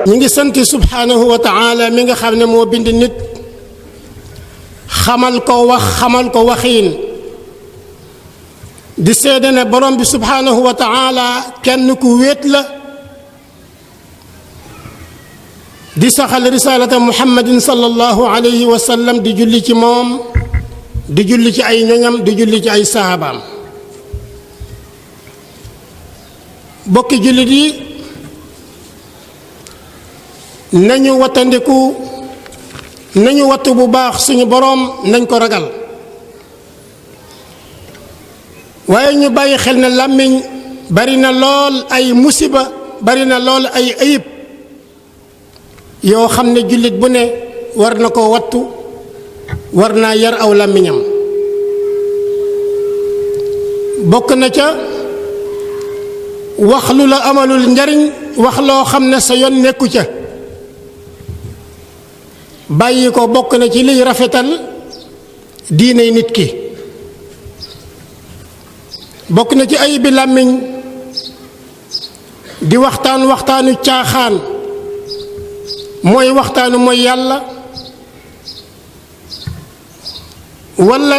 ñi ngi sant subhanahu wa ta'ala mi nga xam ne moo bind nit xamal ko wax xamal ko waxiin di seede ne borom bi subhanahu wa ta'ala kenn ku wéet la di saxal risalata muhammadin sallallahu alayhi wa sallam di julli ci moom di julli ci ay ñoñam di julli ci ay sahabaam bokki jullit yi nañu wattandiku nañu wattu bu baax suñu boroom nañ ko ragal waaye ñu bàyyi xel ne làmmiñ bari na lool ay musiba bari na lool ay ayib yoo xam ne jullit bu ne war na ko wattu war naa yar aw làmmiñam bokk na ca wax lu la amalul njariñ wax loo xam ne sa yoon nekku ca bàyyi ko bokk na ci liy rafetal diine nit ki bokk na ci ay bi làmmiñ di waxtaanu caaxaan mooy waxtaanu mooy yàlla walla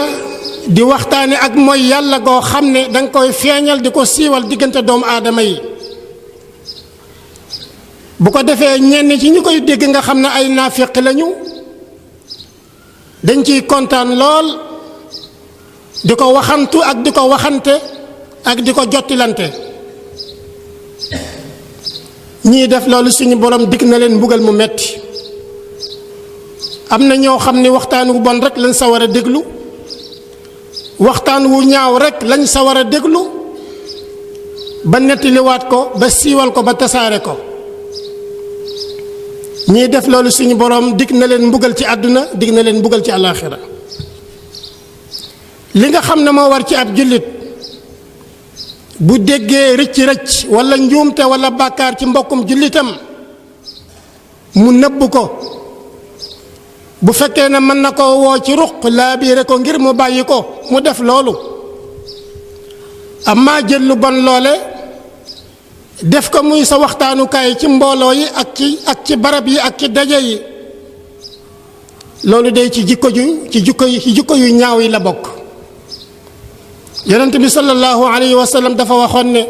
di waxtaane ak mooy yàlla goo xam ne danga koy feeñal di ko siiwal diggante doomu aadama yi bu ko defee ñenn ci ñu koy dégg nga xam ne ay naafiq lañu dañ ciy kontaan lool di ko waxantu ak di ko waxante ak di ko jottilante ñii def loolu suñu borom dig na leen mbugal mu metti am na ñoo xam ne waxtaan wu bon rek lañ sa war a déglu waxtaan wu ñaaw rek lañ sa war a déglu ba nettaliwaat ko ba siiwal ko ba tasaare ko ñii def loolu suñu borom dig na leen mbugal ci àdduna dig na leen mbugal ci àllaaxira li nga xam ne moo war ci ab jullit bu déggee rëcc wala njuumte wala bàkkaar ci mbokkum jullitam mu nëbb ko bu fekkee ne mën na koo woo ci ruq laabiire ko ngir mu bàyyi ko mu def loolu amma jël lu bon loole def ko muy sa waxtaanukaay ci mbooloo yi ak ci barab yi ak ci daje yi loolu day ci jikko yu ñaaw yi la bokk yonent bi sallallahu alayhi wa sallam dafa waxoon ne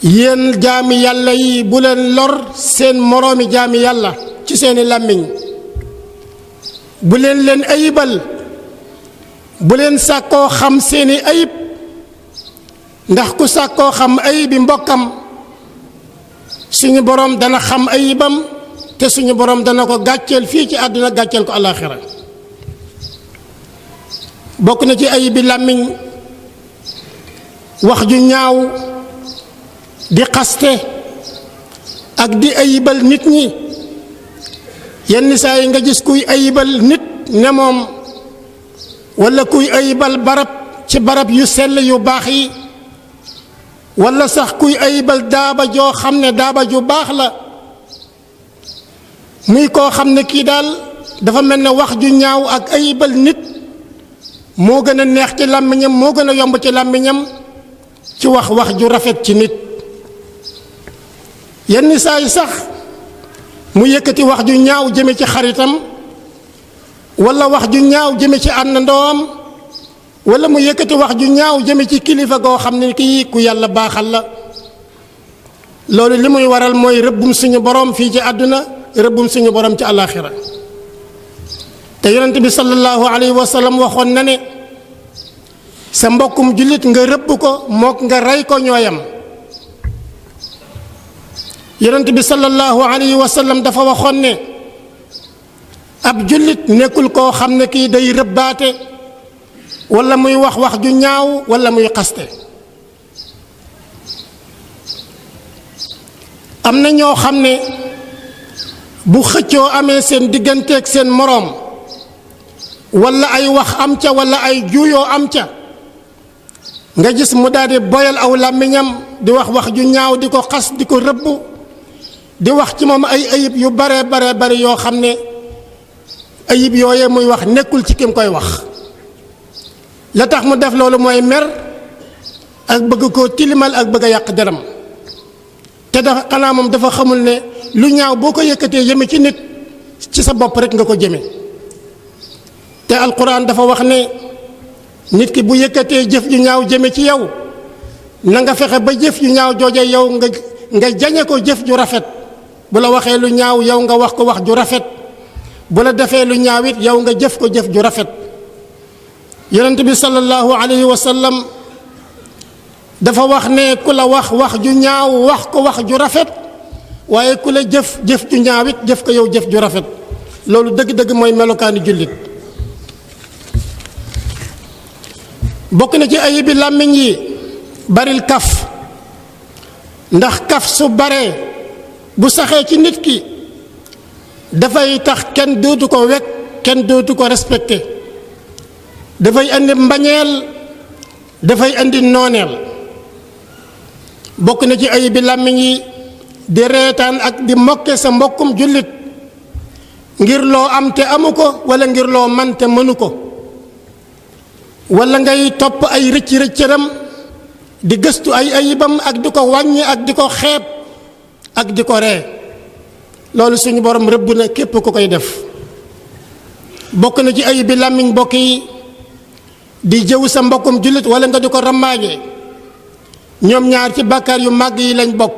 yéen jaami yàlla yi bu leen lor seen moroomi jaami yàlla ci seeni làmmiñ bu leen ayibal bu leen sàkkoo xam seeni ayib ndax ku sàkkoo xam ayibi mbokkam suñu borom dana xam ayibam te suñu borom dana ko gàcceel fii ci àdduna gàcceel ko àllaaxira bokk na ci ayibi làmmiñ wax ju ñaaw di xaste ak di ayibal nit ñi yenn saa yi nga gis kuy ayibal nit ne moom walla kuy ayibal barab ci barab yu sell yu baax yi walla sax kuy ayibal daaba joo xam ne daaba ju baax la muy koo xam ne kii daal dafa mel ne wax ju ñaaw ak ayibal nit moo gën a neex ci làmmiñam moo gën a yomb ci làmmiñam ci wax ju rafet ci nit yenn saa yi sax mu yëkkati wax ju ñaaw jëme ci xaritam walla wax ju ñaaw jëme ci àndandoom walla mu yëkkati wax ju ñaaw jëme ci kilifa goo xam ne kii ku yàlla baaxal la loolu li muy waral mooy rëbbum suñu borom fii ci àdduna rëbbum suñu borom ci àllaaxira te yonent bi sallallahu alayhi wa sallam waxoon na ne sa mbokkum jullit nga rëbb ko mook nga rey ko ñooyam yonent bi sallallahu alayhi wa sallam dafa waxoon ne ab jullit nekkul koo xam ne kii day rëbbaate walla muy wax ju ñaaw walla muy xaste am na ñoo xam ne bu xëccoo amee seen digganteeg seen moroom walla ay wax am ca walla ay juuyoo am ca nga gis mu daal di boyal aw làmmiñam di wax ju ñaaw di ko xas di ko rëbb di wax ci moom ay ayib yu bare yoo xam ne ayib yooyee muy wax nekkul ci kim koy wax la tax mu def loolu mooy mer ak bëgg koo tilimal ak bëgg a yàq deram te dafa xanaa moom dafa xamul ne lu ñaaw boo ko yëkkatee jëme ci nit ci sa bopp rek nga ko jëme te alquran dafa wax ne nit ki bu yëkkatee jëf ju ñaaw jëme ci yow na nga fexe ba jëf ju ñaaw jooje yow nga jañe ko jëf ju rafet bu la waxee lu ñaaw yow nga wax ko wax ju rafet bu la defee lu ñaaw it yow nga jëf ko jëf ju rafet yonent bi sallallahu alayhi wa sallam dafa wax ne ku la wax ju ñaaw wax ko wax ju rafet waaye ku la jëf ju ñaaw it jëf ko yow jëf ju rafet loolu dëgg-dëgg mooy melokaani jullit bokk na ci ayibi làmmiñ yi baril kaf ndax kaf su baree bu saxee ci nit ki dafay tax kenn dootu ko wekk kenn dootu ko respecté dafay andi mbañeel dafay andi nooneel bokk na ci ayibi làmmiñ yi di reetaan ak di mokke sa mbokkum jullit ngir loo am te amu ko walla ngir loo man te mënu ko walla ngay topp ay rëcc-rëccëram di gëstu ay ayibam ak di ko wàññi ak di ko xeeb ak di ko ree loolu suñu borom rëbb na képp ku koy def bokk na ci ayibi làmmiñ mbokk yi di jëw sa mbokkum jullit walla nga di ko rambaaje ñoom ñaar ci bàkkaar yu màgg yi lañ bokk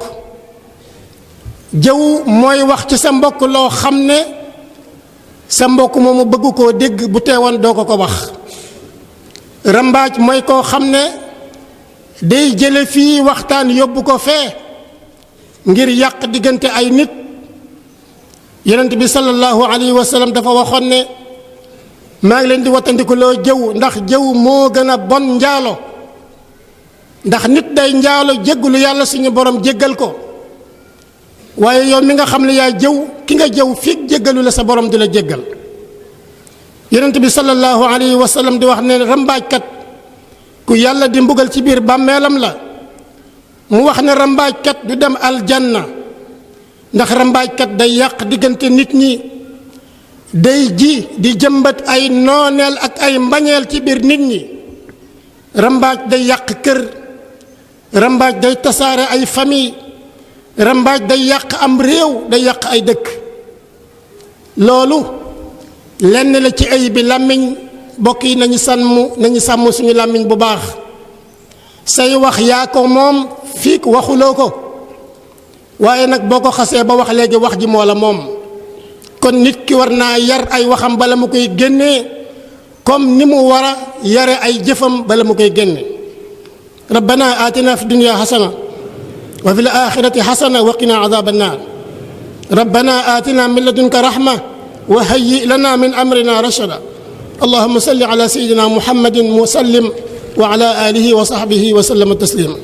jëw mooy wax ci sa mbokk loo xam ne sa mbokk moomu bëgg koo dégg bu teewoon doo ko wax rambaaj mooy koo xam ne day jële fii waxtaan yóbbu ko fee ngir yàq diggante ay nit yonent bi sallallahu alayhi wa sallam dafa waxoon ne maa ngi leen di wattandiku loo jëw ndax jëw moo gën a bon njaalo ndax nit day njaalo jéggalu yàlla suñu borom jéggal ko waaye yow mi nga xam ne yaa jëw ki nga jëw fii jéggalu la sa borom di la jéggal yonent bi sallallahu alayhi wa sallam di wax ne rambaajkat ku yàlla di mbugal ci biir bàmmeelam la mu wax ne rambaajkat du dem aljanna ndax rambaajkat day yàq diggante nit ñi day ji di jëmbat ay nooneel ak ay mbañeel ci biir nit ñi rambaaj day yàq kër rambaaj day tasaare ay famille rambaaj day yàq am réew day yàq ay dëkk loolu lenn la ci ay bi làmmiñ bokk yi nañu sàmm suñu làmmiñ bu baax say wax yaa ko moom fii waxuloo ko waaye nag boo ko xasee ba wax léegi wax ji moo la moom kon nit ki war naa yar ay waxam bala mu koy génnee comme ni mu war a yare ay jëfam bala mu koy génne rabbana atina fi dunya xasana wa fi l axirati xasana wa qina adab annar rabbana atina min ladunka rahma wa hayyi lana min amrina rashada allahuma salli ala sayidina muhammadin wa sallim wa ala alihi wa sahbihi wa sallama taslima